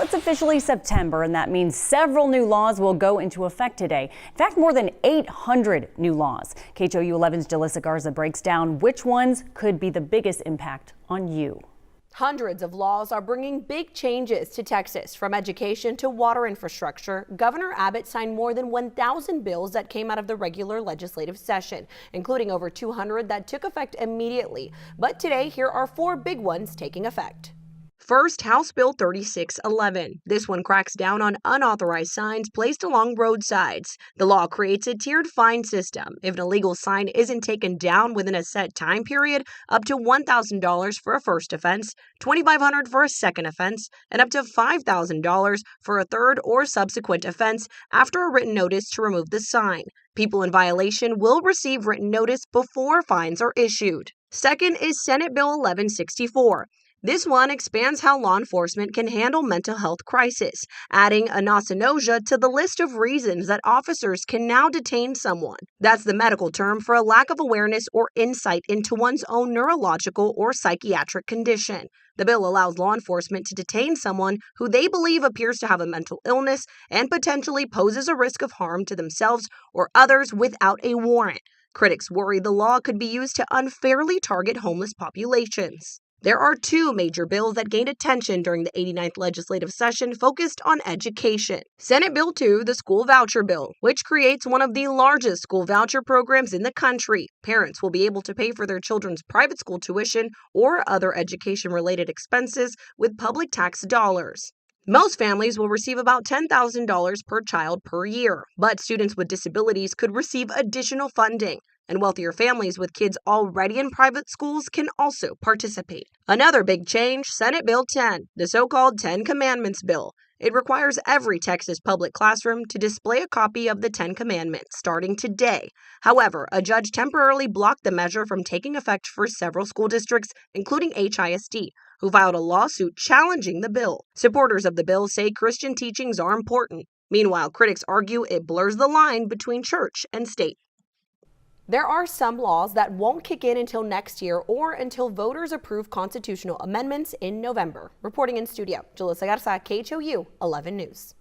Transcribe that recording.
It's officially September, and that means several new laws will go into effect today. In fact, more than 800 new laws. KHOU 11's Jalissa Garza breaks down which ones could be the biggest impact on you. Hundreds of laws are bringing big changes to Texas, from education to water infrastructure. Governor Abbott signed more than 1,000 bills that came out of the regular legislative session, including over 200 that took effect immediately. But today, here are 4 big ones taking effect. First, House Bill 3611. This one cracks down on unauthorized signs placed along roadsides. The law creates a tiered fine system. If an illegal sign isn't taken down within a set time period, up to $1,000 for a first offense, $2,500 for a second offense, and up to $5,000 for a third or subsequent offense after a written notice to remove the sign. People in violation will receive written notice before fines are issued. Second is Senate Bill 1164. This one expands how law enforcement can handle mental health crisis, adding anosognosia to the list of reasons that officers can now detain someone. That's the medical term for a lack of awareness or insight into one's own neurological or psychiatric condition. The bill allows law enforcement to detain someone who they believe appears to have a mental illness and potentially poses a risk of harm to themselves or others without a warrant. Critics worry the law could be used to unfairly target homeless populations. There are 2 major bills that gained attention during the 89th legislative session focused on education. Senate Bill 2, the School Voucher Bill, which creates one of the largest school voucher programs in the country. Parents will be able to pay for their children's private school tuition or other education-related expenses with public tax dollars. Most families will receive about $10,000 per child per year, but students with disabilities could receive additional funding. And wealthier families with kids already in private schools can also participate. Another big change, Senate Bill 10, the so-called 10 Commandments bill. It requires every Texas public classroom to display a copy of the 10 Commandments starting today. However, a judge temporarily blocked the measure from taking effect for several school districts, including HISD, who filed a lawsuit challenging the bill. Supporters of the bill say Christian teachings are important. Meanwhile, critics argue it blurs the line between church and state. There are some laws that won't kick in until next year or until voters approve constitutional amendments in November. Reporting in studio, Jalissa Garza, KHOU 11 News.